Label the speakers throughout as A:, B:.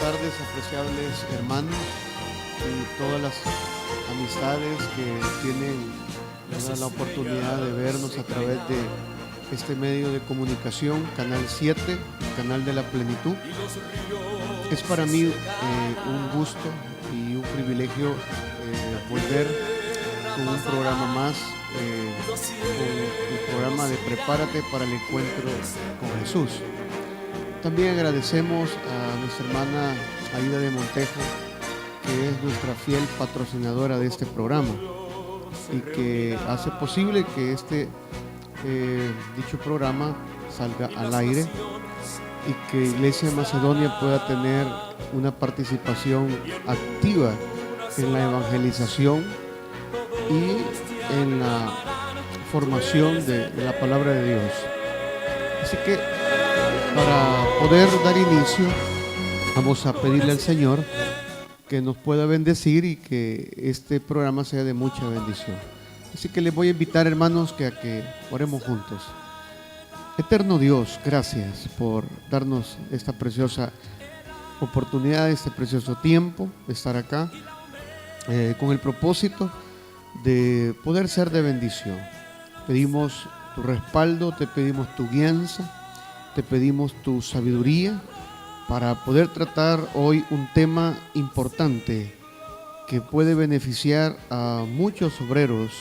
A: tardes, apreciables hermanos y todas las amistades que tienen, ¿verdad?, la oportunidad de vernos a través de este medio de comunicación, Canal 7, Canal de la Plenitud. Es para mí un gusto y un privilegio volver con un programa más, con el programa de Prepárate para el Encuentro con Jesús. También agradecemos a nuestra hermana Aida de Montejo, que es nuestra fiel patrocinadora de este programa y que hace posible que dicho programa salga al aire y que Iglesia de Macedonia pueda tener una participación activa en la evangelización y en la formación de la palabra de Dios. Así que para poder dar inicio, vamos a pedirle al Señor que nos pueda bendecir y que este programa sea de mucha bendición. Así que les voy a invitar, hermanos, a que oremos juntos. Eterno Dios, gracias por darnos esta preciosa oportunidad, este precioso tiempo de estar acá con el propósito de poder ser de bendición. Pedimos tu respaldo, te pedimos tu guianza, te pedimos tu sabiduría para poder tratar hoy un tema importante que puede beneficiar a muchos obreros,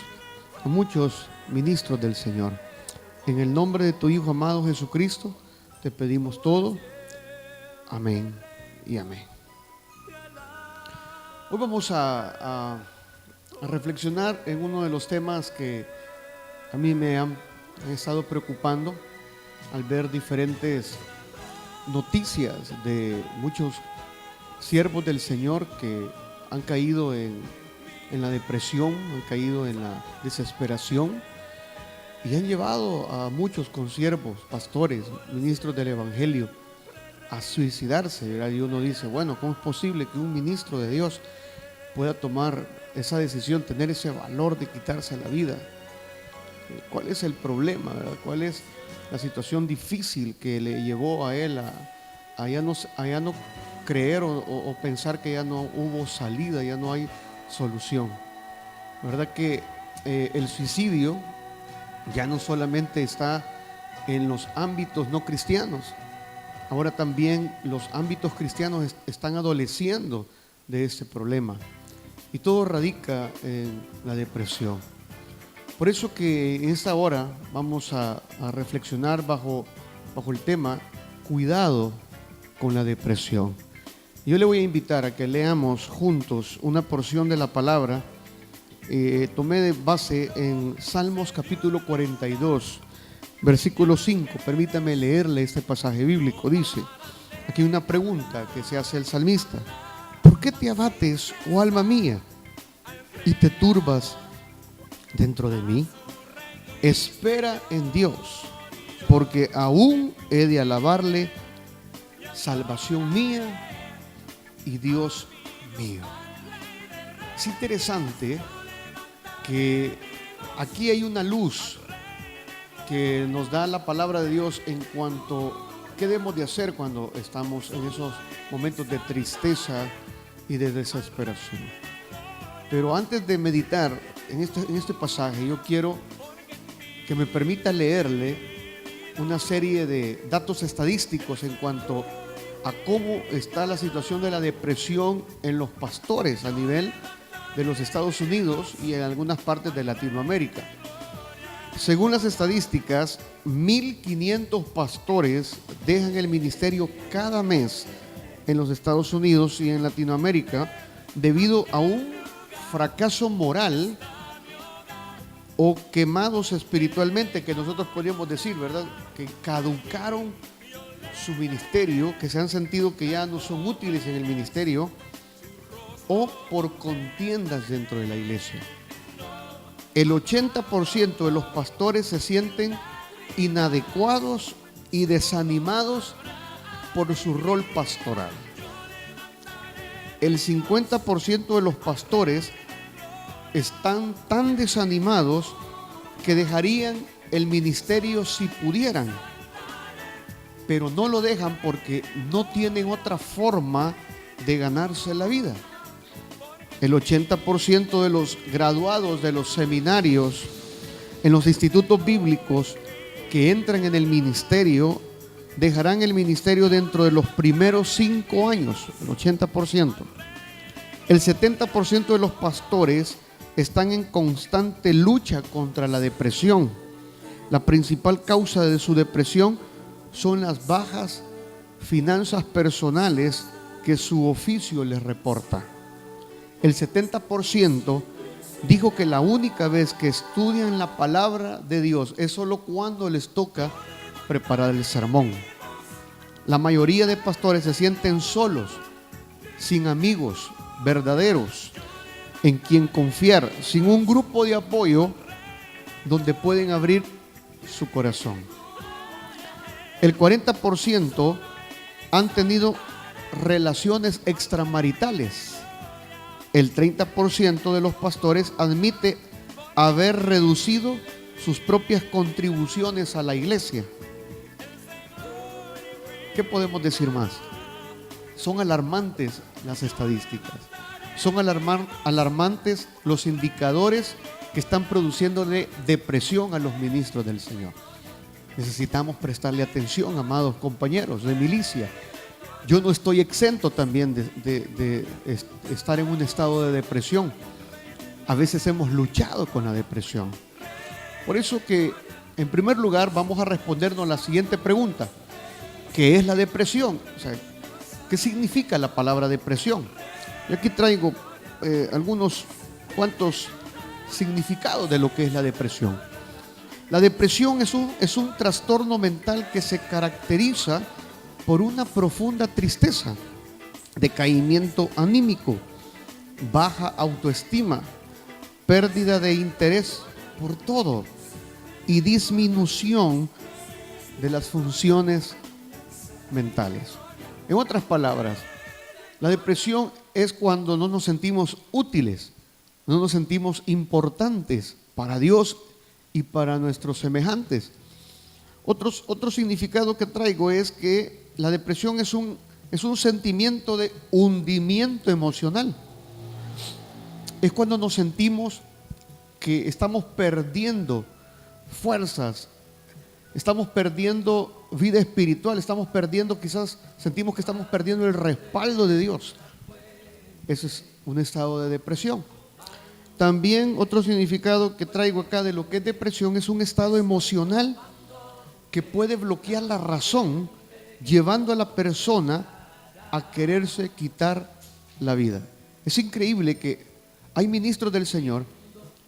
A: a muchos ministros del Señor. En el nombre de tu Hijo amado Jesucristo, te pedimos todo. Amén y amén. Hoy vamos a reflexionar en uno de los temas que a mí me han estado preocupando al ver diferentes noticias de muchos siervos del Señor que han caído en la depresión, han caído en la desesperación y han llevado a muchos consiervos, pastores, ministros del Evangelio a suicidarse, ¿verdad? Y uno dice, bueno, ¿cómo es posible que un ministro de Dios pueda tomar esa decisión, tener ese valor de quitarse la vida? ¿Cuál es el problema, verdad? ¿Cuál es la situación difícil que le llevó a él a ya no creer o pensar que ya no hubo salida, ya no hay solución? La verdad que el suicidio ya no solamente está en los ámbitos no cristianos, ahora también los ámbitos cristianos están adoleciendo de este problema y todo radica en la depresión. Por eso que en esta hora vamos a reflexionar bajo el tema cuidado con la depresión. Yo le voy a invitar a que leamos juntos una porción de la palabra. Tomé de base en Salmos capítulo 42, versículo 5. Permítame leerle este pasaje bíblico. Dice, aquí una pregunta que se hace el salmista. ¿Por qué te abates, oh alma mía, y te turbas dentro de mí? Espera en Dios, porque aún he de alabarle, salvación mía y Dios mío. Es interesante que aquí hay una luz que nos da la palabra de Dios en cuanto a qué debemos de hacer cuando estamos en esos momentos de tristeza y de desesperación. Pero antes de meditar en este pasaje, yo quiero que me permita leerle una serie de datos estadísticos en cuanto a cómo está la situación de la depresión en los pastores a nivel de los Estados Unidos y en algunas partes de Latinoamérica. Según las estadísticas, 1,500 pastores dejan el ministerio cada mes en los Estados Unidos y en Latinoamérica debido a un fracaso moral o quemados espiritualmente, que nosotros podríamos decir, ¿verdad?, que caducaron su ministerio, que se han sentido que ya no son útiles en el ministerio, o por contiendas dentro de la iglesia. El 80% de los pastores se sienten inadecuados y desanimados por su rol pastoral. El 50% de los pastores están tan desanimados que dejarían el ministerio si pudieran, pero no lo dejan porque no tienen otra forma de ganarse la vida. El 80% de los graduados de los seminarios en los institutos bíblicos que entran en el ministerio dejarán el ministerio dentro de los primeros 5 años, el 80%. El 70% de los pastores están en constante lucha contra la depresión. La principal causa de su depresión son las bajas finanzas personales que su oficio les reporta. El 70% dijo que la única vez que estudian la palabra de Dios es solo cuando les toca preparar el sermón. La mayoría de pastores se sienten solos, sin amigos verdaderos en quien confiar, sin un grupo de apoyo donde pueden abrir su corazón. El 40% han tenido relaciones extramaritales. El 30% de los pastores admite haber reducido sus propias contribuciones a la iglesia. ¿Qué podemos decir más? Son alarmantes las estadísticas. Son alarmantes los indicadores que están produciéndole depresión a los ministros del Señor. Necesitamos prestarle atención, amados compañeros de milicia. Yo no estoy exento también de estar en un estado de depresión. A veces hemos luchado con la depresión. Por eso que, en primer lugar, vamos a respondernos la siguiente pregunta. ¿Qué es la depresión? O sea, ¿qué significa la palabra depresión? Y aquí traigo algunos cuantos significados de lo que es la depresión. La depresión es un trastorno mental que se caracteriza por una profunda tristeza, decaimiento anímico, baja autoestima, pérdida de interés por todo y disminución de las funciones mentales. En otras palabras, la depresión es cuando no nos sentimos útiles, no nos sentimos importantes para Dios y para nuestros semejantes. Otro significado que traigo es que la depresión es un sentimiento de hundimiento emocional. Es cuando nos sentimos que estamos perdiendo fuerzas, estamos perdiendo vida espiritual, estamos perdiendo, quizás sentimos que estamos perdiendo el respaldo de Dios. Ese es un estado de depresión. También otro significado que traigo acá de lo que es depresión es un estado emocional que puede bloquear la razón, llevando a la persona a quererse quitar la vida. Es increíble que hay ministros del Señor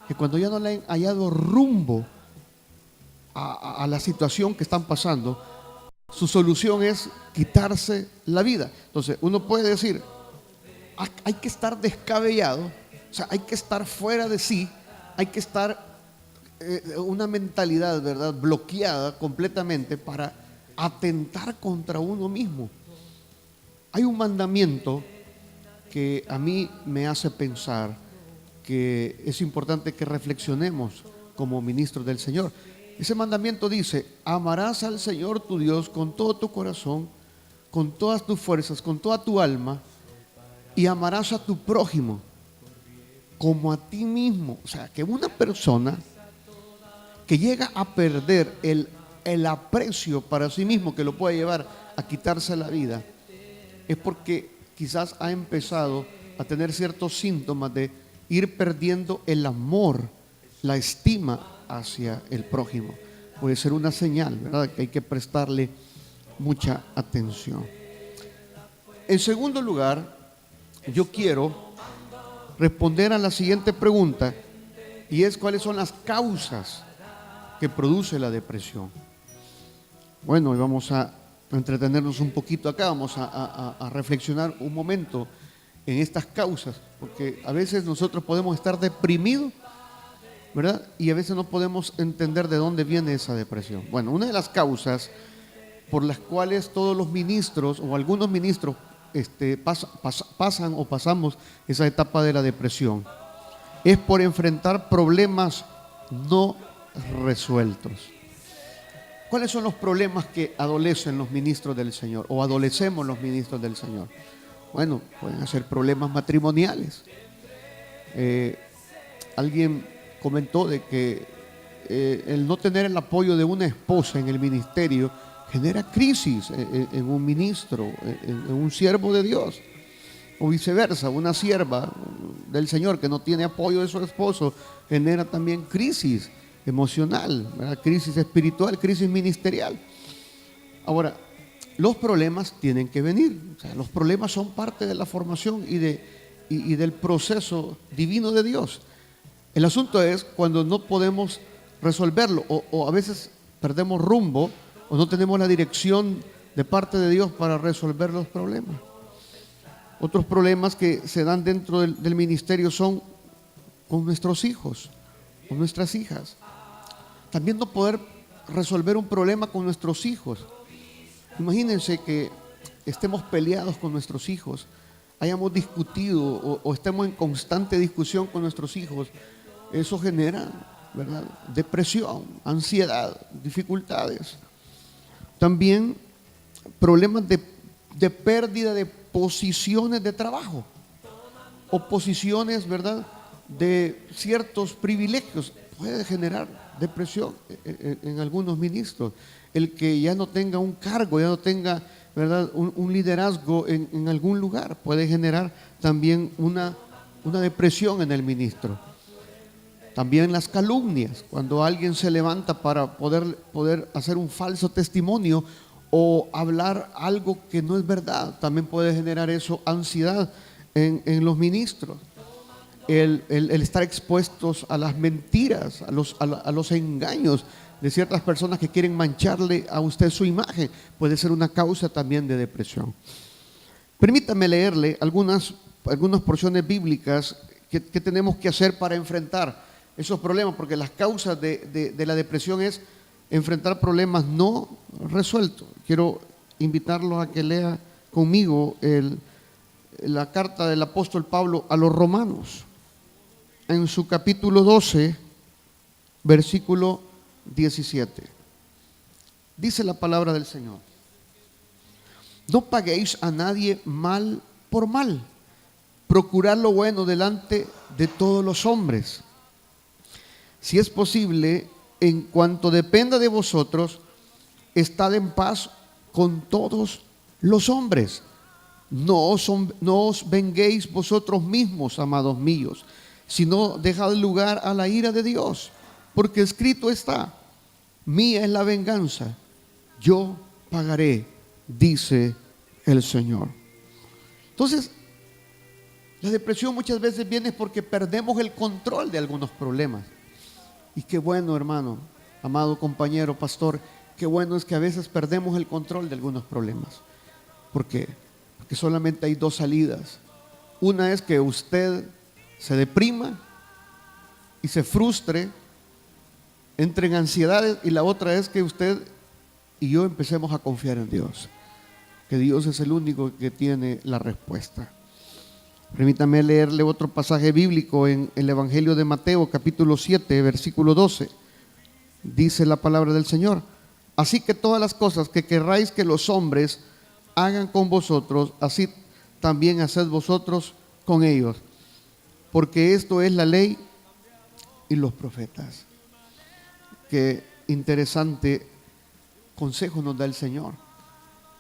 A: que cuando ya no le han hallado rumbo a la situación que están pasando, su solución es quitarse la vida. Entonces uno puede decir, hay que estar descabellado, o sea, hay que estar fuera de sí, hay que estar una mentalidad, ¿verdad?, bloqueada completamente para atentar contra uno mismo. Hay un mandamiento que a mí me hace pensar que es importante que reflexionemos como ministros del Señor. Ese mandamiento dice: amarás al Señor tu Dios con todo tu corazón, con todas tus fuerzas, con toda tu alma, y amarás a tu prójimo como a ti mismo. O sea, que una persona que llega a perder el aprecio para sí mismo, que lo puede llevar a quitarse la vida, es porque quizás ha empezado a tener ciertos síntomas de ir perdiendo el amor, la estima hacia el prójimo. Puede ser una señal, ¿verdad?, que hay que prestarle mucha atención. En segundo lugar, yo quiero responder a la siguiente pregunta, y es: ¿cuáles son las causas que produce la depresión? Bueno, y vamos a entretenernos un poquito acá, vamos a reflexionar un momento en estas causas, porque a veces nosotros podemos estar deprimidos, ¿verdad?, y a veces no podemos entender de dónde viene esa depresión. Bueno, una de las causas por las cuales todos los ministros o algunos ministros pasan o pasamos esa etapa de la depresión es por enfrentar problemas no resueltos. ¿Cuáles son los problemas que adolecen los ministros del Señor o adolecemos los ministros del Señor? Bueno, pueden ser problemas matrimoniales. Alguien comentó de que el no tener el apoyo de una esposa en el ministerio genera crisis en un ministro, en un siervo de Dios. O viceversa, una sierva del Señor que no tiene apoyo de su esposo genera también crisis emocional, ¿verdad? Crisis espiritual, crisis ministerial. Ahora, los problemas tienen que venir. O sea, los problemas son parte de la formación y del proceso divino de Dios. El asunto es cuando no podemos resolverlo o a veces perdemos rumbo o no tenemos la dirección de parte de Dios para resolver los problemas. Otros problemas que se dan dentro del ministerio son con nuestros hijos, con nuestras hijas. También no poder resolver un problema con nuestros hijos. Imagínense que estemos peleados con nuestros hijos, hayamos discutido o estemos en constante discusión con nuestros hijos. Eso genera, ¿verdad?, depresión, ansiedad, dificultades. También problemas de pérdida de posiciones de trabajo o posiciones, ¿verdad?, de ciertos privilegios. Puede generar depresión en algunos ministros. El que ya no tenga un cargo, ya no tenga, ¿verdad?, un liderazgo en algún lugar, puede generar también una depresión en el ministro. También las calumnias, cuando alguien se levanta para poder hacer un falso testimonio o hablar algo que no es verdad, también puede generar eso ansiedad en los ministros. El estar expuestos a las mentiras, a los engaños de ciertas personas que quieren mancharle a usted su imagen, puede ser una causa también de depresión. Permítame leerle algunas porciones bíblicas que tenemos que hacer para enfrentar esos problemas, porque las causas de la depresión es enfrentar problemas no resueltos. Quiero invitarlos a que lea conmigo la carta del apóstol Pablo a los romanos, en su capítulo 12, versículo 17. Dice la palabra del Señor: no paguéis a nadie mal por mal, procurad lo bueno delante de todos los hombres. Si es posible, en cuanto dependa de vosotros, estad en paz con todos los hombres. No os venguéis vosotros mismos, amados míos, sino dejad lugar a la ira de Dios, porque escrito está: mía es la venganza, yo pagaré, dice el Señor. Entonces, la depresión muchas veces viene porque perdemos el control de algunos problemas. Y qué bueno, hermano, amado compañero, pastor, qué bueno es que a veces perdemos el control de algunos problemas. ¿Por qué? Porque solamente hay dos salidas. Una es que usted se deprima y se frustre, entre en ansiedades, y la otra es que usted y yo empecemos a confiar en Dios, que Dios es el único que tiene la respuesta. Permítame leerle otro pasaje bíblico en el Evangelio de Mateo, capítulo 7, versículo 12. Dice la palabra del Señor: así que todas las cosas que querráis que los hombres hagan con vosotros, así también haced vosotros con ellos, porque esto es la ley y los profetas. Qué interesante consejo nos da el Señor,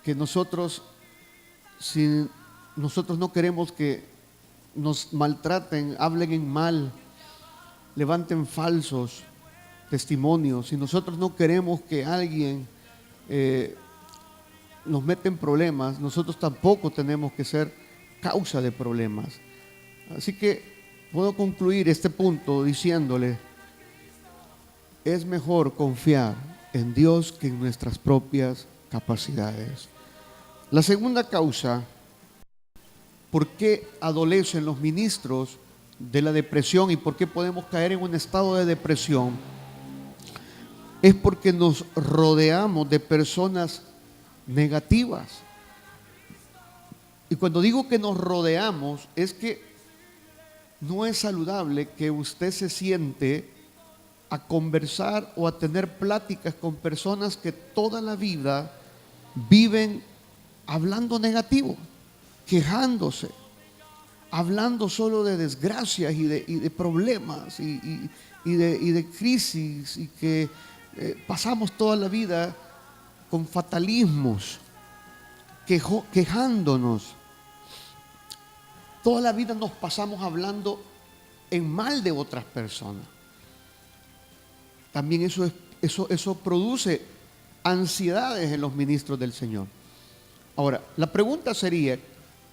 A: que nosotros, si nosotros no queremos que nos maltraten, hablen en mal, levanten falsos testimonios, si nosotros no queremos que alguien nos meta en problemas, nosotros tampoco tenemos que ser causa de problemas. Así que puedo concluir este punto diciéndole: es mejor confiar en Dios que en nuestras propias capacidades. La segunda causa por qué adolecen los ministros de la depresión y por qué podemos caer en un estado de depresión es porque nos rodeamos de personas negativas. Y cuando digo que nos rodeamos, es que no es saludable que usted se siente a conversar o a tener pláticas con personas que toda la vida viven hablando negativo. quejándose, hablando solo de desgracias y de problemas y de crisis, y que pasamos toda la vida con fatalismos, quejándonos. Toda la vida nos pasamos hablando en mal de otras personas. También eso produce ansiedades en los ministros del Señor. Ahora, la pregunta sería,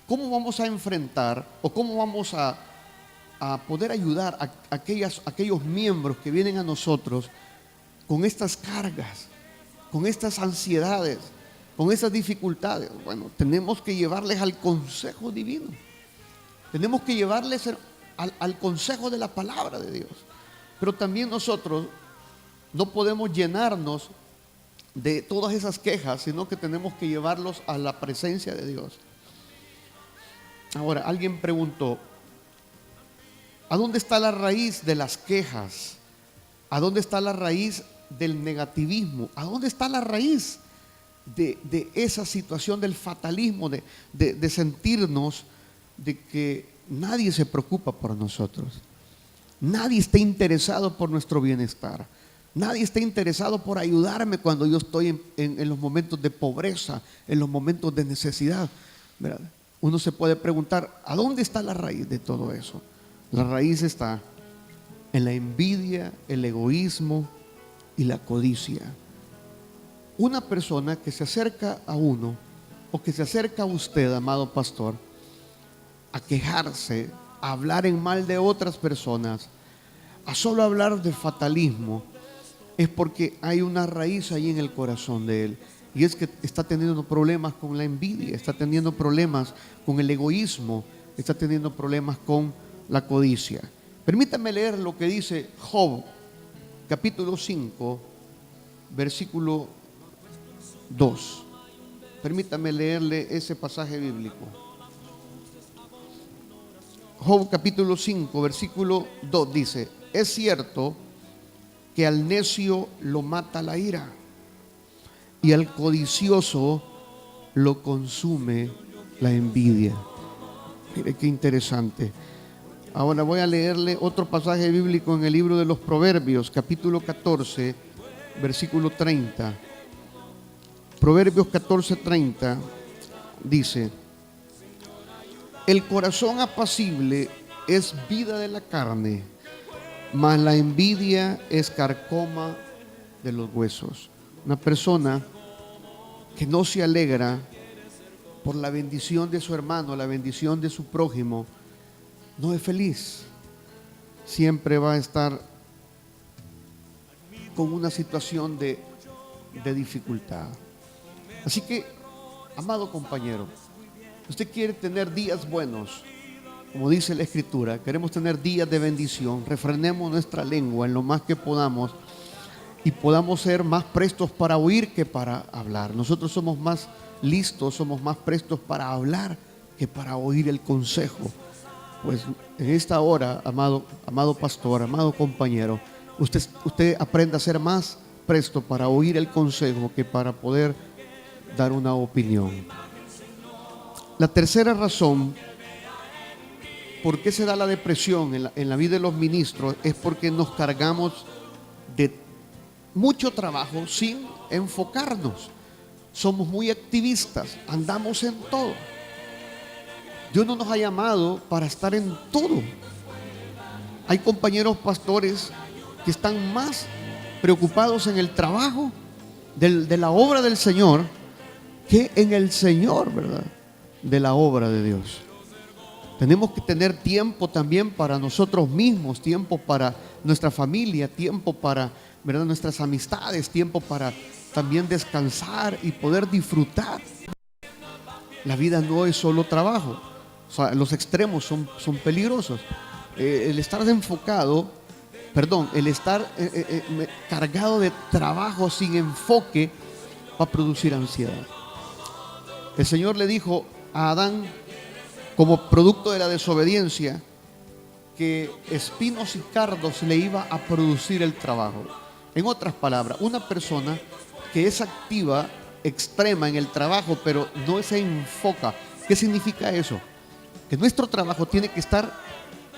A: ¿cómo vamos a enfrentar o cómo vamos a poder ayudar a aquellos miembros que vienen a nosotros con estas cargas, con estas ansiedades, con estas dificultades? Bueno, tenemos que llevarles al consejo divino. Tenemos que llevarles al consejo de la palabra de Dios. Pero también nosotros no podemos llenarnos de todas esas quejas, sino que tenemos que llevarlos a la presencia de Dios. Ahora, alguien preguntó, ¿a dónde está la raíz de las quejas? ¿A dónde está la raíz del negativismo? ¿A dónde está la raíz de esa situación del fatalismo, de sentirnos de que nadie se preocupa por nosotros? Nadie está interesado por nuestro bienestar. Nadie está interesado por ayudarme cuando yo estoy en los momentos de pobreza, en los momentos de necesidad, ¿verdad? Uno se puede preguntar, ¿a dónde está la raíz de todo eso? La raíz está en la envidia, el egoísmo y la codicia. Una persona que se acerca a uno o que se acerca a usted, amado pastor, a quejarse, a hablar en mal de otras personas, a solo hablar de fatalismo, es porque hay una raíz ahí en el corazón de él, y es que está teniendo problemas con la envidia, está teniendo problemas con el egoísmo, está teniendo problemas con la codicia. Permítame leer lo que dice Job, capítulo 5, versículo 2. Permítame leerle ese pasaje bíblico. Job capítulo 5, versículo 2 dice: es cierto que al necio lo mata la ira y al codicioso lo consume la envidia. Mire qué interesante. Ahora voy a leerle otro pasaje bíblico en el libro de los Proverbios, capítulo 14, versículo 30. Proverbios 14, 30 dice: el corazón apacible es vida de la carne, mas la envidia es carcoma de los huesos. Una persona que no se alegra por la bendición de su hermano, la bendición de su prójimo, no es feliz. Siempre va a estar con una situación de dificultad. Así que, amado compañero, usted quiere tener días buenos, como dice la Escritura, queremos tener días de bendición. Refrenemos nuestra lengua en lo más que podamos y podamos ser más prestos para oír que para hablar. Nosotros somos más listos, somos más prestos para hablar que para oír el consejo. Pues en esta hora, amado pastor, amado compañero, usted aprenda a ser más presto para oír el consejo que para poder dar una opinión. La tercera razón por qué se da la depresión en la vida de los ministros es porque nos cargamos de mucho trabajo sin enfocarnos. Somos muy activistas, andamos en todo. Dios no nos ha llamado para estar en todo. Hay compañeros pastores que están más preocupados en el trabajo de la obra del Señor que en el Señor, ¿verdad?, de la obra de Dios. Tenemos que tener tiempo también para nosotros mismos, tiempo para nuestra familia, tiempo para, ¿verdad?, nuestras amistades, tiempo para también descansar y poder disfrutar. La vida no es solo trabajo. O sea, los extremos son peligrosos. El estar cargado de trabajo sin enfoque va a producir ansiedad. El Señor le dijo a Adán, como producto de la desobediencia, que espinos y cardos le iba a producir el trabajo. En otras palabras, una persona que es activa, extrema en el trabajo, pero no se enfoca ¿Qué significa eso? Que nuestro trabajo tiene que estar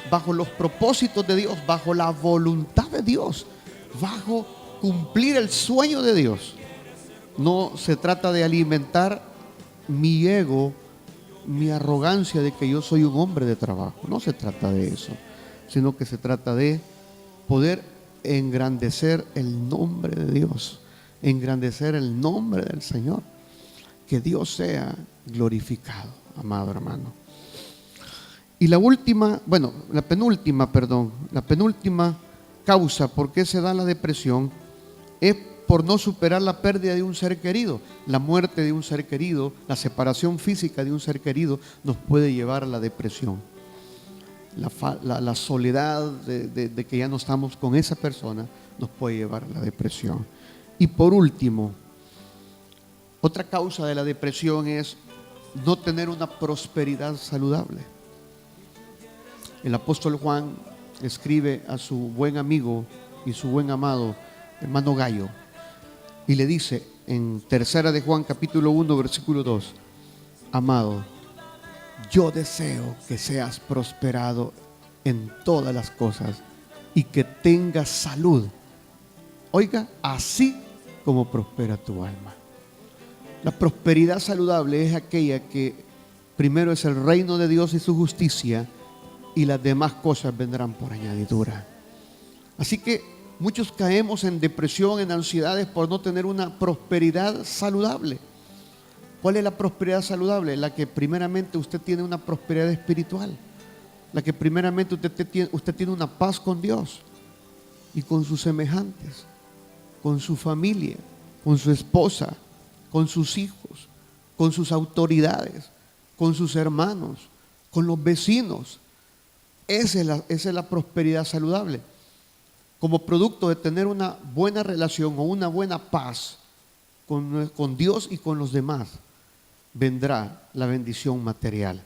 A: bajo los propósitos de Dios, bajo la voluntad de Dios, bajo cumplir el sueño de Dios. No se trata de alimentar mi ego, mi arrogancia de que yo soy un hombre de trabajo. No se trata de eso, sino que se trata de poder engrandecer el nombre de Dios, engrandecer el nombre del Señor. Que Dios sea glorificado, amado hermano. Y la penúltima causa por qué se da la depresión es por no superar la pérdida de un ser querido. La muerte de un ser querido, la separación física de un ser querido nos puede llevar a la depresión. La soledad de que ya no estamos con esa persona nos puede llevar a la depresión. Y por último, otra causa de la depresión es no tener una prosperidad saludable. El apóstol Juan escribe a su buen amigo y su buen amado hermano Gallo y le dice en 3 de Juan capítulo 1 versículo 2: amado, yo deseo que seas prosperado en todas las cosas y que tengas salud. Oiga, así como prospera tu alma. La prosperidad saludable es aquella que primero es el reino de Dios y su justicia, y las demás cosas vendrán por añadidura. Así que muchos caemos en depresión, en ansiedades por no tener una prosperidad saludable. ¿Cuál es la prosperidad saludable? La que primeramente usted tiene una prosperidad espiritual, la que primeramente usted tiene una paz con Dios y con sus semejantes, con su familia, con su esposa, con sus hijos, con sus autoridades, con sus hermanos, con los vecinos. Esa es la prosperidad saludable. Como producto de tener una buena relación o una buena paz con Dios y con los demás, vendrá la bendición material.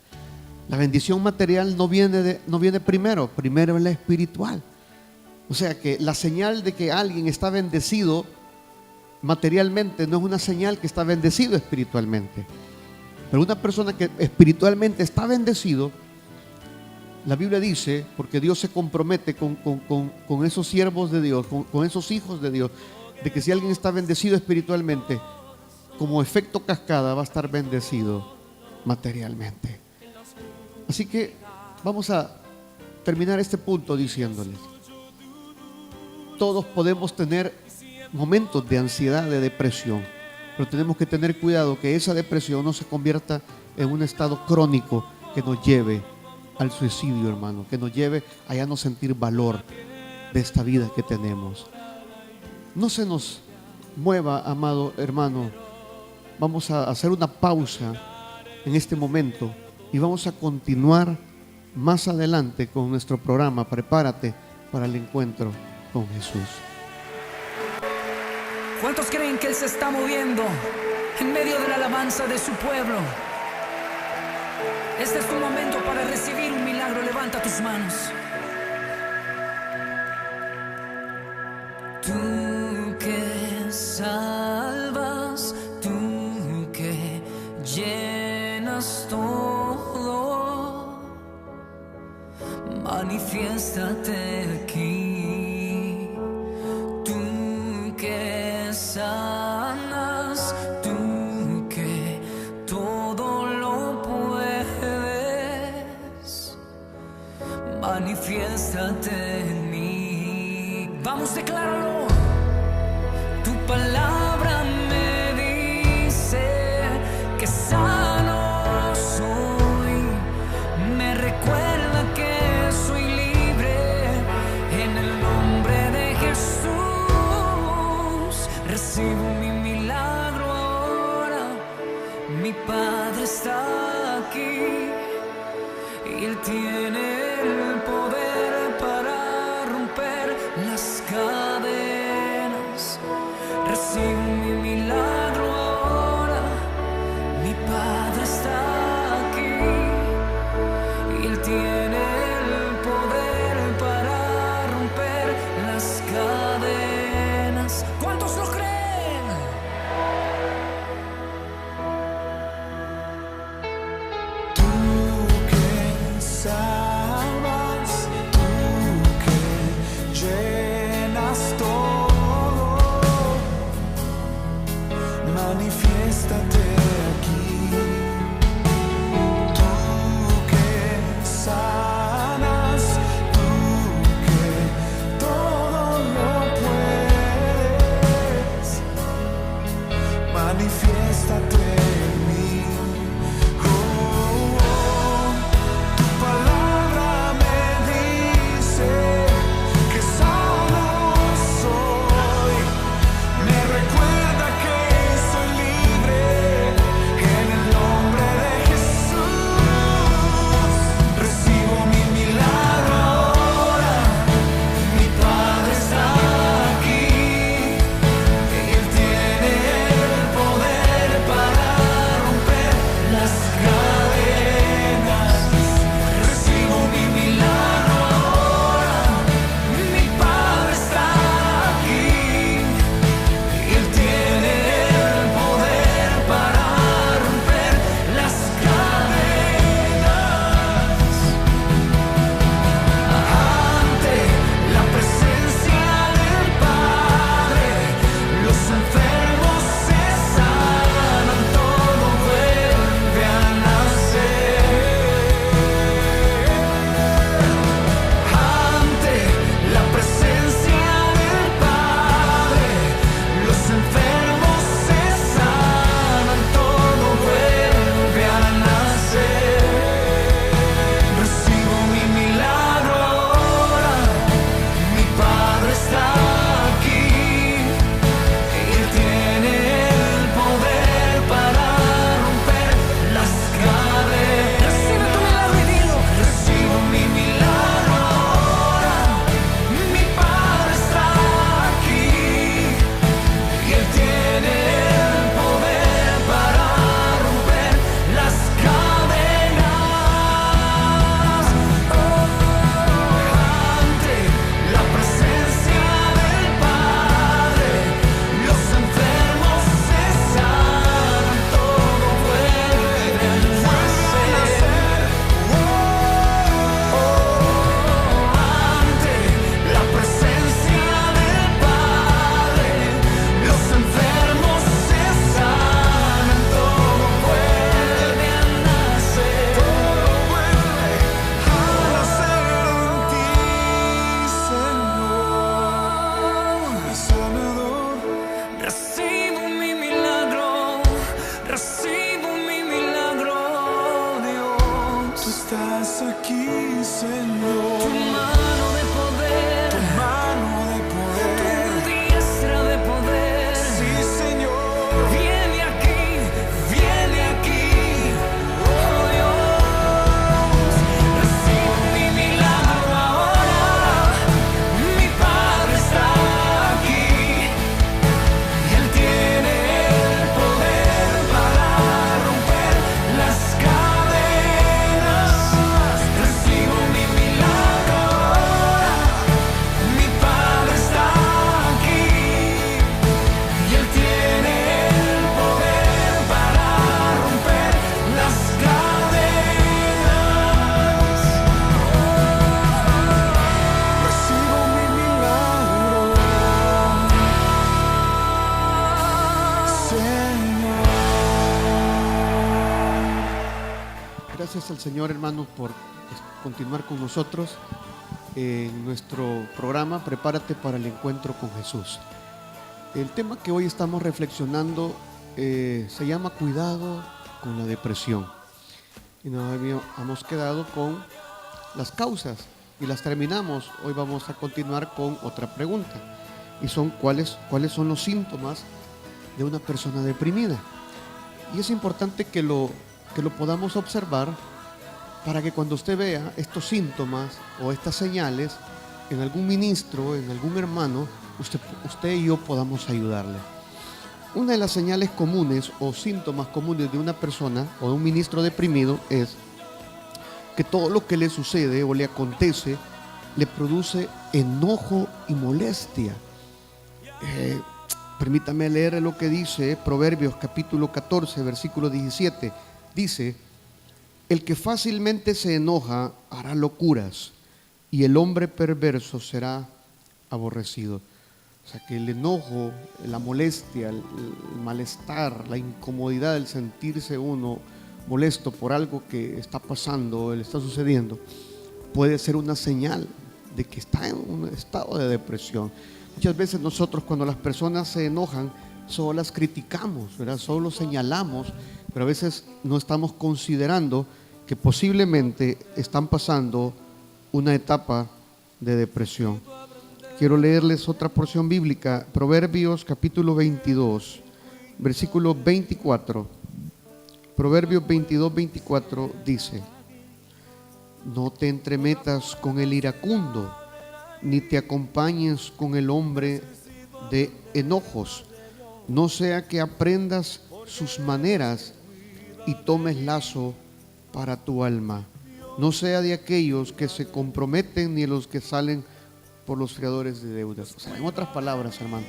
A: La bendición material no viene primero es la espiritual. O sea que la señal de que alguien está bendecido materialmente no es una señal que está bendecido espiritualmente. Pero una persona que espiritualmente está bendecido, la Biblia dice, porque Dios se compromete con esos siervos de Dios, con esos hijos de Dios, de que si alguien está bendecido espiritualmente, como efecto cascada va a estar bendecido materialmente. Así que vamos a terminar este punto diciéndoles: todos podemos tener momentos de ansiedad, de depresión, pero tenemos que tener cuidado que esa depresión no se convierta en un estado crónico que nos lleve al suicidio, hermano, que nos lleve a ya no sentir valor de esta vida que tenemos. No se nos mueva, amado hermano. Vamos a hacer una pausa en este momento y vamos a continuar más adelante con nuestro programa. Prepárate para el encuentro con Jesús.
B: ¿Cuántos creen que Él se está moviendo en medio de la alabanza de su pueblo? Este es tu momento para recibir un milagro. Levanta tus manos. Tú que salvas, tú que llenas todo, manifiéstate aquí. Tú que sanas, tú que todo lo puedes, manifiéstate en mí. Vamos, decláralo. Tu palabra me dice que sano soy, me recuerda que soy libre en el nombre de Jesús. Recibo mi milagro ahora, mi Padre está aquí y Él tiene el poder para romper las cadenas. Recibo mi milagro ahora, mi Padre está aquí y Él tiene el poder para romper las cadenas. ¿Cuántos lo creen?
C: manifiéstate aquí. Tú que sanas, tú que todo lo puedes, manifiéstate en mí. Tu palabra me dice que solo soy. Me recuerda que soy libre en el nombre de Jesús. Recibo mi milagro ahora. Mi Padre está aquí. Él tiene el poder para romper las cadenas. Recibo mi milagro ahora. Mi Padre está aquí. Él tiene el poder para romper las cadenas. Ante la presencia del Padre, los enfermos se sanan, todo vuelve a nacer. Ante la presencia del Padre, los enfermos se sanan, todo vuelve a nacer. Recibo mi milagro ahora. Mi Padre está aquí. Él tiene el poder para romper las cadenas. Recibe tu milagro y dilo. Recibo mi milagro ahora. Mi Padre está aquí. Él tiene el poder para romper las cadenas. Ante la presencia del Padre, los enfermos se sanan, todo vuelve a nacer. Ante la presencia del Padre, los enfermos se sanan, todo vuelve a nacer. Todo vuelve a nacer en ti, Señor, mi sanador. Recibo mi milagro, recibo mi milagro, Dios. Tú estás aquí, Señor. Tu mano de poder, tu mano de poder, tu diestra de poder. Sí, Señor. Viene aquí, oh Dios. Recibo mi milagro ahora. Mi Padre está aquí. Él tiene el poder para romper las cadenas. Recibo mi milagro ahora. Mi Padre está aquí. Y Él tiene el poder para romper las cadenas. Recibo mi milagro, Señor.
A: Gracias al Señor, hermanos, por continuar con nosotros en nuestro programa Prepárate para el encuentro con Jesús. El tema que hoy estamos reflexionando se llama Cuidado con la depresión. Y nos hemos quedado con las causas y las terminamos. Hoy vamos a continuar con otra pregunta, y son ¿cuáles son los síntomas de una persona deprimida? Y es importante que lo podamos observar para que cuando usted vea estos síntomas o estas señales en algún ministro, en algún hermano, usted y yo podamos ayudarle. Una de las señales comunes o síntomas comunes de una persona o de un ministro deprimido es que todo lo que le sucede o le acontece le produce enojo y molestia. Permítame leer lo que dice Proverbios capítulo 14, versículo 17. Dice: el que fácilmente se enoja hará locuras, y el hombre perverso será aborrecido. O sea, que el enojo, la molestia, el malestar, la incomodidad, el sentirse uno molesto por algo que está pasando, le está sucediendo, puede ser una señal de que está en un estado de depresión. Muchas veces nosotros, cuando las personas se enojan, solo las criticamos, ¿verdad? Solo señalamos, pero a veces no estamos considerando que posiblemente están pasando una etapa de depresión. Quiero leerles otra porción bíblica, Proverbios capítulo 22, versículo 24. Proverbios 22, 24 dice: no te entremetas con el iracundo, ni te acompañes con el hombre de enojos, no sea que aprendas sus maneras y tomes lazo para tu alma. No sea de aquellos que se comprometen, ni de los que salen por los fiadores de deudas. O sea, en otras palabras, hermano,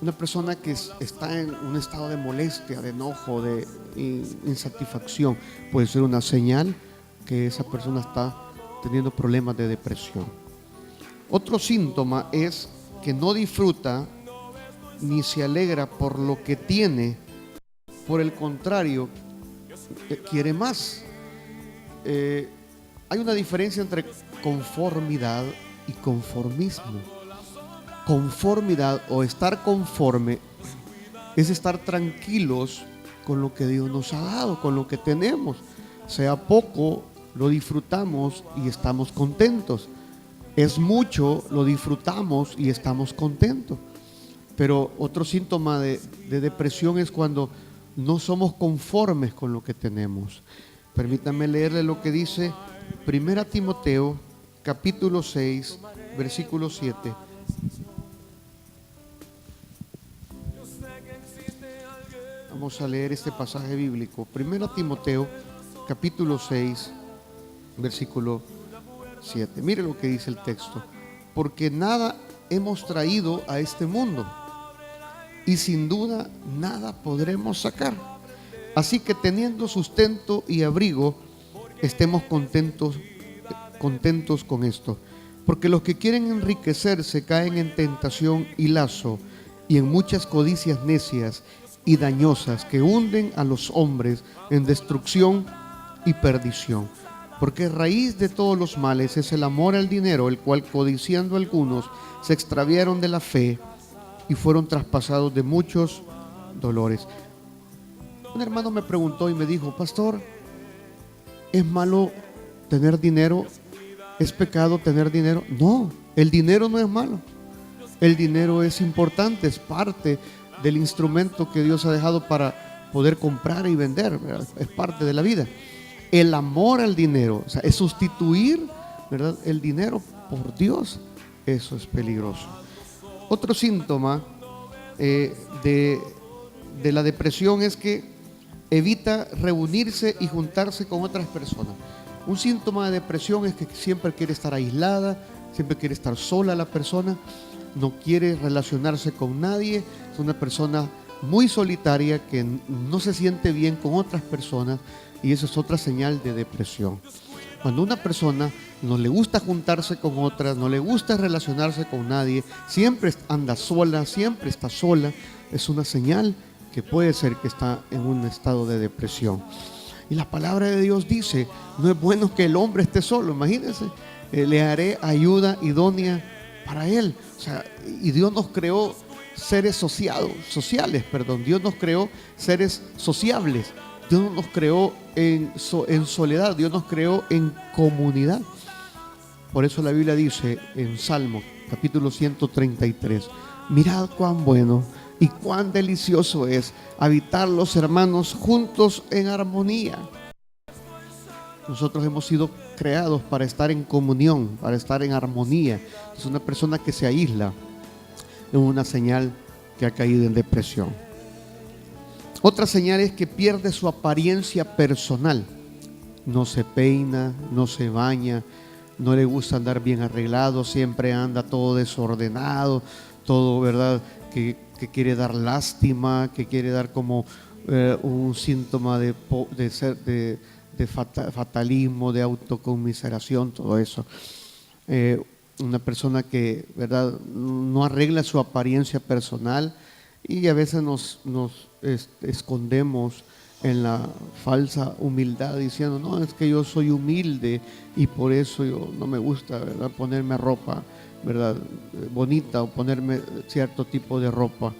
A: una persona que está en un estado de molestia, de enojo, de insatisfacción, puede ser una señal que esa persona está teniendo problemas de depresión. Otro síntoma es que no disfruta ni se alegra por lo que tiene, por el contrario, quiere más. Hay una diferencia entre conformidad y conformismo. Conformidad o estar conforme es estar tranquilos con lo que Dios nos ha dado, con lo que tenemos. Sea poco, lo disfrutamos y estamos contentos. Es mucho, lo disfrutamos y estamos contentos. Pero otro síntoma de depresión es cuando no somos conformes con lo que tenemos. Permítanme leerle lo que dice 1 Timoteo capítulo 6, versículo 7. Vamos a leer este pasaje bíblico. 1 Timoteo capítulo 6, versículo 7. Mire lo que dice el texto. Porque nada hemos traído a este mundo, y sin duda nada podremos sacar. Así que teniendo sustento y abrigo, estemos contentos con esto. Porque los que quieren enriquecerse caen en tentación y lazo, y en muchas codicias necias y dañosas que hunden a los hombres en destrucción y perdición. Porque raíz de todos los males es el amor al dinero, el cual, codiciando algunos, se extraviaron de la fe y fueron traspasados de muchos dolores. Un hermano me preguntó y me dijo: pastor, ¿es malo tener dinero? ¿Es pecado tener dinero? No, el dinero no es malo. El dinero es importante, es parte del instrumento que Dios ha dejado para poder comprar y vender, ¿verdad? Es parte de la vida. El amor al dinero, o sea, es sustituir, ¿verdad?, el dinero por Dios. Eso es peligroso. Otro síntoma de la depresión es que evita reunirse y juntarse con otras personas. Un síntoma de depresión es que siempre quiere estar aislada, siempre quiere estar sola la persona, no quiere relacionarse con nadie, es una persona muy solitaria que no se siente bien con otras personas, y eso es otra señal de depresión. Cuando una persona no le gusta juntarse con otras, no le gusta relacionarse con nadie, siempre anda sola, siempre está sola, es una señal que puede ser que está en un estado de depresión. Y la palabra de Dios dice: no es bueno que el hombre esté solo. Imagínense, le haré ayuda idónea para él. O sea, y Dios nos creó seres sociales. Dios nos creó seres sociables. Dios no nos creó en soledad, Dios nos creó en comunidad. Por eso la Biblia dice en Salmo capítulo 133: mirad cuán bueno y cuán delicioso es habitar los hermanos juntos en armonía. Nosotros hemos sido creados para estar en comunión, para estar en armonía. Es una persona que se aísla, es una señal que ha caído en depresión. Otra señal es que pierde su apariencia personal. No se peina, no se baña, no le gusta andar bien arreglado, siempre anda todo desordenado, todo, ¿verdad?, que quiere dar lástima, que quiere dar como un síntoma de fatalismo, de autoconmiseración, todo eso. una persona que, ¿verdad?, no arregla su apariencia personal, y a veces nos escondemos en la falsa humildad diciendo, no, es que yo soy humilde y por eso yo no me gusta, ¿verdad?, ponerme ropa, ¿verdad?, bonita, o ponerme cierto tipo de ropa.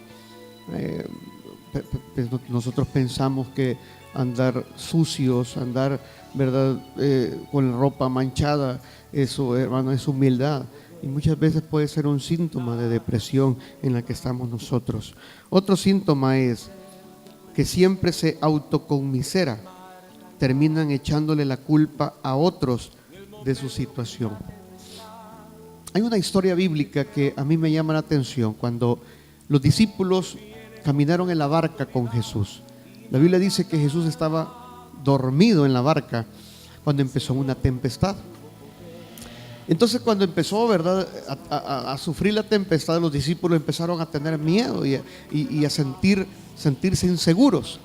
A: Nosotros pensamos que andar sucios, andar, ¿verdad?, con la ropa manchada, eso, hermano, es humildad. Y muchas veces puede ser un síntoma de depresión en la que estamos nosotros. Otro síntoma es que siempre se autoconmisera, terminan echándole la culpa a otros de su situación. Hay una historia bíblica que a mí me llama la atención. Cuando los discípulos caminaron en la barca con Jesús, la Biblia dice que Jesús estaba dormido en la barca cuando empezó una tempestad. Entonces, cuando empezó, ¿verdad?, a sufrir la tempestad, los discípulos empezaron a tener miedo y a sentirse inseguros.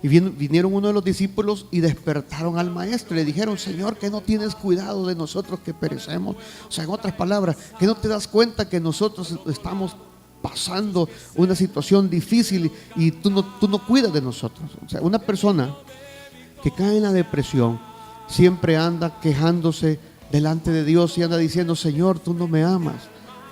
A: Y vinieron uno de los discípulos y despertaron al maestro y le dijeron, Señor, ¿que no tienes cuidado de nosotros que perecemos? O sea, en otras palabras, ¿que no te das cuenta que nosotros estamos pasando una situación difícil y tú no cuidas de nosotros? O sea, una persona que cae en la depresión siempre anda quejándose delante de Dios y anda diciendo, Señor, tú no me amas,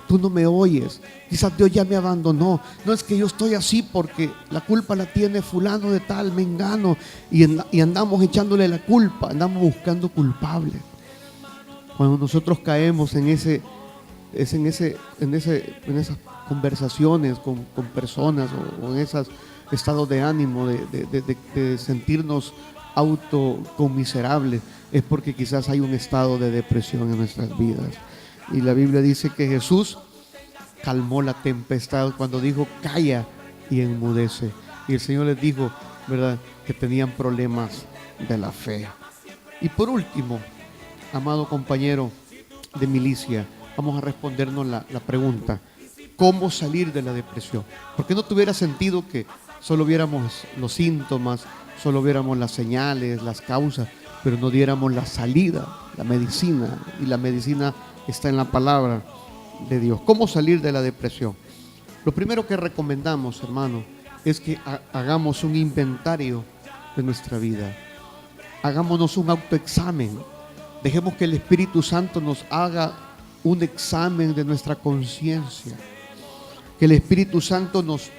A: tú no me oyes, quizás Dios ya me abandonó. No, es que yo estoy así porque la culpa la tiene fulano de tal, mengano, y andamos echándole la culpa, andamos buscando culpables. Cuando nosotros caemos en esas conversaciones con personas o en esos estados de ánimo de sentirnos autocomiserables, es porque quizás hay un estado de depresión en nuestras vidas. Y la Biblia dice que Jesús calmó la tempestad cuando dijo, calla y enmudece. Y el Señor les dijo, ¿verdad?, que tenían problemas de la fe. Y por último, amado compañero de milicia, vamos a respondernos la pregunta, ¿cómo salir de la depresión? Porque no tuviera sentido que solo viéramos los síntomas, solo viéramos las señales, las causas, pero no diéramos la salida, la medicina. Y la medicina está en la palabra de Dios. ¿Cómo salir de la depresión? Lo primero que recomendamos, hermano, es que hagamos un inventario de nuestra vida. Hagámonos un autoexamen. Dejemos que el Espíritu Santo nos haga un examen de nuestra conciencia. Que el Espíritu Santo nos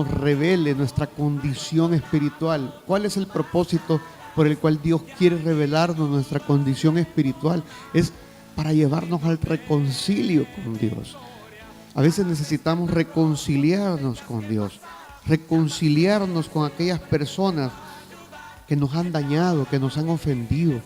A: revele nuestra condición espiritual. ¿Cuál es el propósito por el cual Dios quiere revelarnos nuestra condición espiritual? Es para llevarnos al reconcilio con Dios. A veces necesitamos reconciliarnos con Dios, reconciliarnos con aquellas personas que nos han dañado, que nos han ofendido.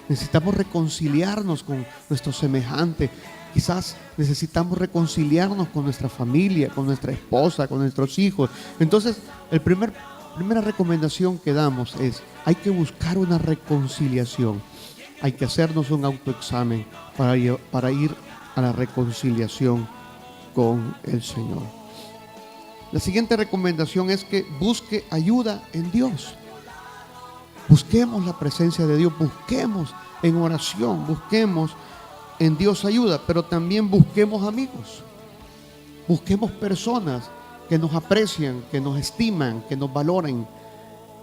A: Necesitamos reconciliarnos con nuestros semejantes. Quizás necesitamos reconciliarnos con nuestra familia, con nuestra esposa, con nuestros hijos. Entonces, la primera recomendación que damos es, hay que buscar una reconciliación. Hay que hacernos un autoexamen para ir a la reconciliación con el Señor. La siguiente recomendación es que busque ayuda en Dios. Busquemos la presencia de Dios, busquemos en oración, busquemos en Dios ayuda, pero también busquemos amigos. Busquemos personas que nos aprecian, que nos estiman, que nos valoren,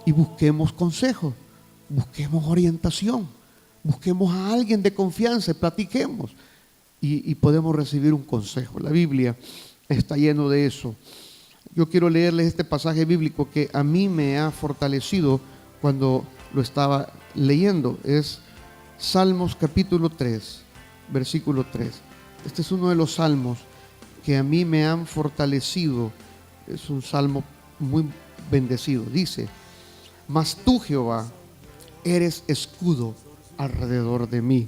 A: y busquemos consejo, busquemos orientación. Busquemos a alguien de confianza, platiquemos y podemos recibir un consejo. La Biblia está lleno de eso. Yo quiero leerles este pasaje bíblico que a mí me ha fortalecido cuando lo estaba leyendo. Es Salmos capítulo 3, versículo 3. Este es uno de los salmos que a mí me han fortalecido. Es un salmo muy bendecido. Dice, mas tú, Jehová, eres escudo alrededor de mí,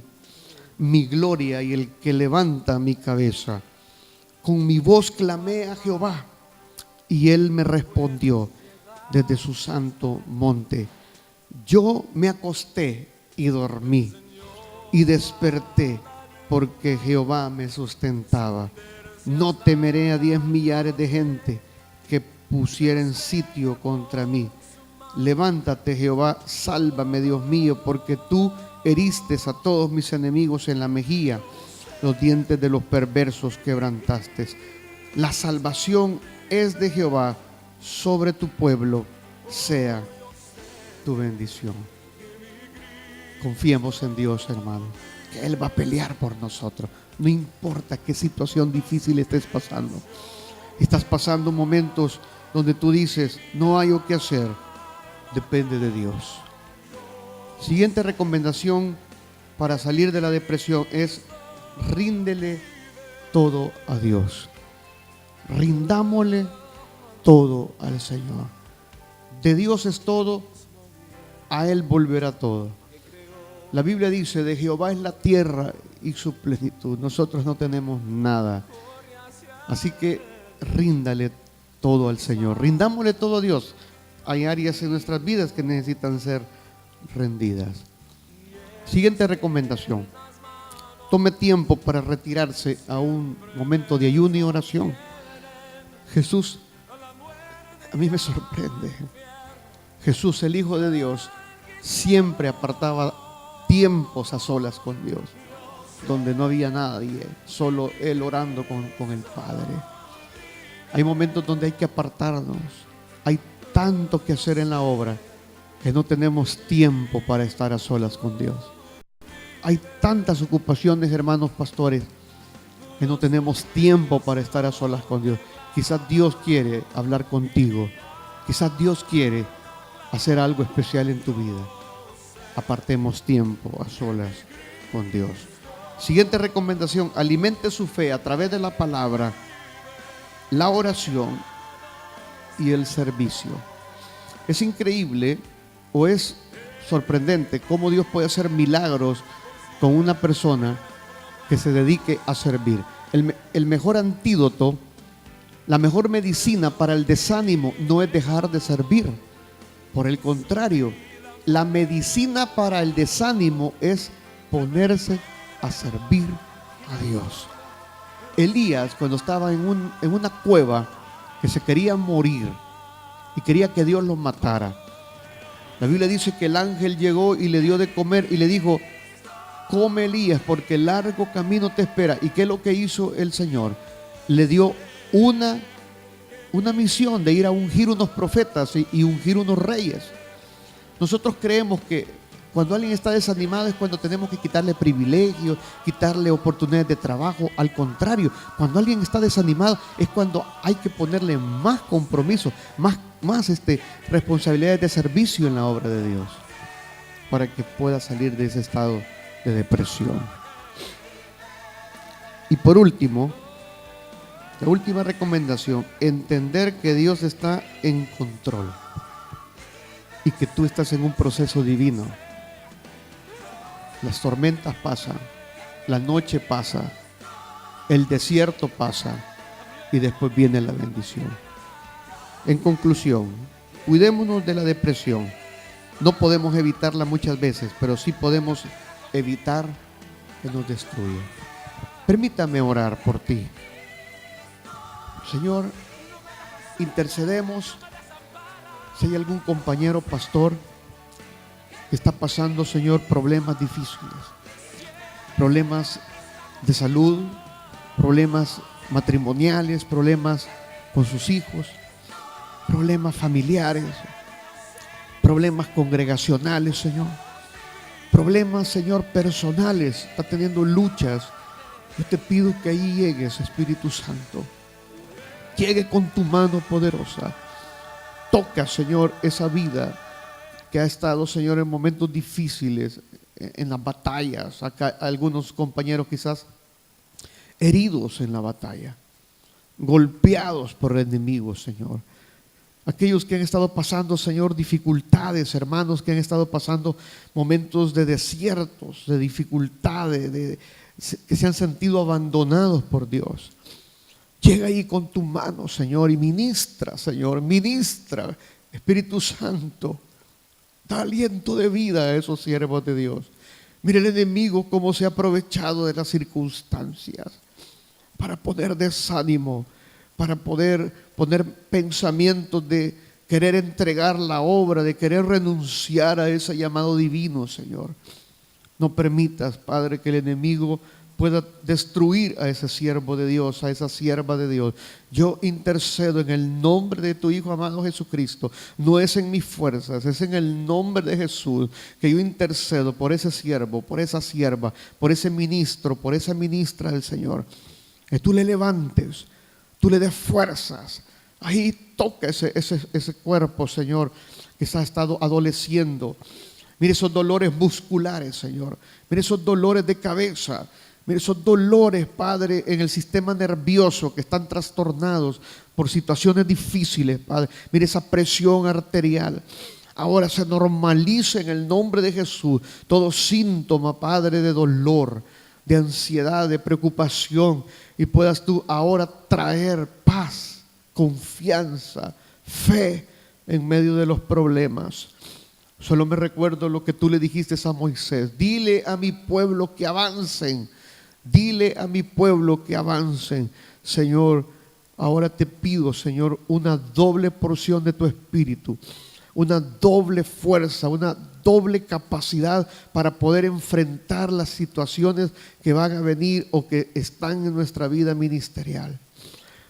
A: mi gloria y el que levanta mi cabeza. Con mi voz clamé a Jehová y él me respondió desde su santo monte. Yo me acosté y dormí y desperté porque Jehová me sustentaba. No temeré a 10 millares de gente que pusieren sitio contra mí. Levántate, Jehová, sálvame, Dios mío, porque tú heriste a todos mis enemigos en la mejilla. los dientes de los perversos quebrantaste. La salvación es de Jehová, sobre tu pueblo sea tu bendición. Confiemos en Dios, hermano, que Él va a pelear por nosotros. No importa qué situación difícil estés pasando. Estás pasando momentos donde tú dices, no hay o qué hacer. Depende de Dios. Siguiente recomendación para salir de la depresión es: ríndele todo a Dios. Rindámosle todo al Señor. De Dios es todo, a Él volverá todo. La Biblia dice, de Jehová es la tierra y su plenitud. Nosotros no tenemos nada. Así que ríndale todo al Señor. Rindámosle todo a Dios. Hay áreas en nuestras vidas que necesitan ser rendidas. Siguiente recomendación: tome tiempo para retirarse a un momento de ayuno y oración. Jesús, a mí me sorprende. Jesús, el Hijo de Dios, siempre apartaba tiempos a solas con Dios, donde no había nadie, solo Él orando con el Padre. Hay momentos donde hay que apartarnos. Hay tanto que hacer en la obra que no tenemos tiempo para estar a solas con Dios. Hay tantas ocupaciones, hermanos pastores, que no tenemos tiempo para estar a solas con Dios. Quizás Dios quiere hablar contigo. Quizás Dios quiere hacer algo especial en tu vida. Apartemos tiempo a solas con Dios. Siguiente recomendación: alimente su fe a través de la palabra, la oración y el servicio. Es increíble o es sorprendente cómo Dios puede hacer milagros con una persona que se dedique a servir. El mejor antídoto, la mejor medicina para el desánimo no es dejar de servir. Por el contrario, la medicina para el desánimo es ponerse a servir a Dios. Elías, cuando estaba en una cueva, que se quería morir y quería que Dios lo matara, la Biblia dice que el ángel llegó y le dio de comer y le dijo: come, Elías, porque largo camino te espera. ¿Y qué es lo que hizo el Señor? Le dio una misión de ir a ungir unos profetas y ungir unos reyes. Nosotros creemos que cuando alguien está desanimado es cuando tenemos que quitarle privilegios, quitarle oportunidades de trabajo. Al contrario, cuando alguien está desanimado es cuando hay que ponerle más compromiso, más responsabilidades de servicio en la obra de Dios, para que pueda salir de ese estado de depresión. Y por último, la última recomendación: entender que Dios está en control y que tú estás en un proceso divino. Las tormentas pasan, la noche pasa, el desierto pasa y después viene la bendición. En conclusión, cuidémonos de la depresión. No podemos evitarla muchas veces, pero sí podemos evitar que nos destruya. Permítame orar por ti. Señor, intercedemos. Si hay algún compañero pastor que está pasando, Señor, problemas difíciles, problemas de salud, problemas matrimoniales, problemas con sus hijos, problemas familiares, problemas congregacionales, Señor, problemas, Señor, personales, está teniendo luchas. Yo te pido que ahí llegues, Espíritu Santo. Llegue con tu mano poderosa. Toca, Señor, esa vida que ha estado, Señor, en momentos difíciles, en las batallas. Acá algunos compañeros quizás heridos en la batalla, golpeados por enemigos, Señor. Aquellos que han estado pasando, Señor, dificultades, hermanos que han estado pasando momentos de desiertos, de dificultades, que se han sentido abandonados por Dios. Llega ahí con tu mano, Señor, y ministra, Señor, ministra. Espíritu Santo, da aliento de vida a esos siervos de Dios. Mira el enemigo cómo se ha aprovechado de las circunstancias para poner desánimo, para poder poner pensamientos de querer entregar la obra, de querer renunciar a ese llamado divino, Señor. No permitas, Padre, que el enemigo pueda destruir a ese siervo de Dios, a esa sierva de Dios. Yo intercedo en el nombre de tu Hijo amado Jesucristo. No es en mis fuerzas, es en el nombre de Jesús que yo intercedo por ese siervo, por esa sierva, por ese ministro, por esa ministra del Señor. Que tú le levantes, tú le des fuerzas. Ahí toca ese cuerpo, Señor, que se ha estado adoleciendo. Mire esos dolores musculares, Señor. Mire esos dolores de cabeza. Mire esos dolores, Padre, en el sistema nervioso que están trastornados por situaciones difíciles, Padre. Mire esa presión arterial. Ahora se normaliza en el nombre de Jesús todo síntoma, Padre, de dolor, de ansiedad, de preocupación. Y puedas tú ahora traer paz, confianza, fe en medio de los problemas. Solo me recuerdo lo que tú le dijiste a Moisés. Dile a mi pueblo que avancen. Dile a mi pueblo que avancen. Señor, ahora te pido, Señor, una doble porción de tu espíritu, una doble fuerza, una doble capacidad para poder enfrentar las situaciones que van a venir o que están en nuestra vida ministerial.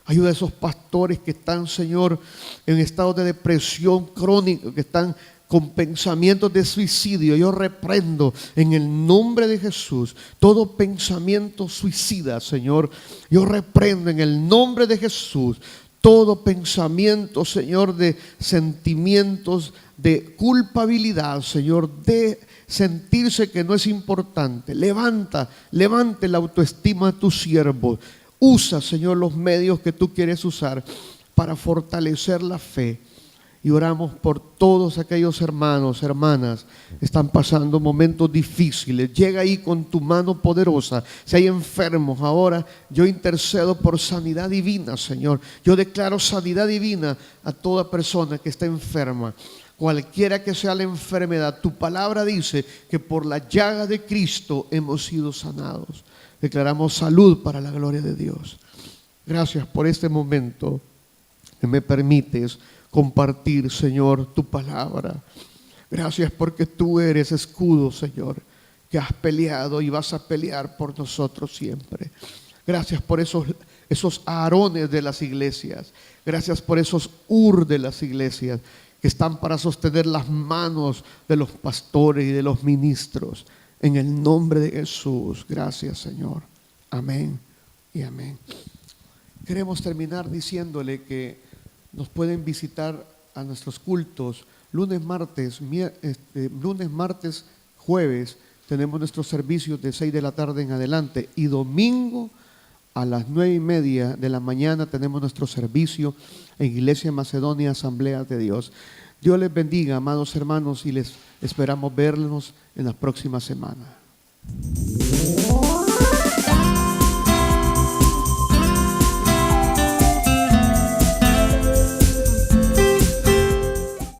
A: Ayuda a esos pastores que están, Señor, en estado de depresión crónica, que están con pensamientos de suicidio. Yo reprendo en el nombre de Jesús todo pensamiento suicida, Señor. Yo reprendo en el nombre de Jesús todo pensamiento, Señor, de sentimientos de culpabilidad, Señor, de sentirse que no es importante. Levante la autoestima de tu siervo. Usa, Señor, los medios que tú quieres usar para fortalecer la fe. Y oramos por todos aquellos hermanos, hermanas que están pasando momentos difíciles. Llega ahí con tu mano poderosa. Si hay enfermos ahora, yo intercedo por sanidad divina, Señor. Yo declaro sanidad divina a toda persona que está enferma. Cualquiera que sea la enfermedad, tu palabra dice que por la llaga de Cristo hemos sido sanados. Declaramos salud para la gloria de Dios. Gracias por este momento que me permites compartir, Señor, tu palabra. Gracias porque tú eres escudo, Señor, que has peleado y vas a pelear por nosotros siempre. Gracias por esos Aarones de las iglesias. Gracias por esos Ur de las iglesias que están para sostener las manos de los pastores y de los ministros. En el nombre de Jesús. Gracias, Señor. Amén y amén. Queremos terminar diciéndole que nos pueden visitar a nuestros cultos lunes, martes, jueves. Tenemos nuestros servicios de 6 de la tarde en adelante. Y domingo a las 9:30 de la mañana tenemos nuestro servicio en Iglesia Macedonia, Asamblea de Dios. Dios les bendiga, amados hermanos, y les esperamos vernos en la próxima semana.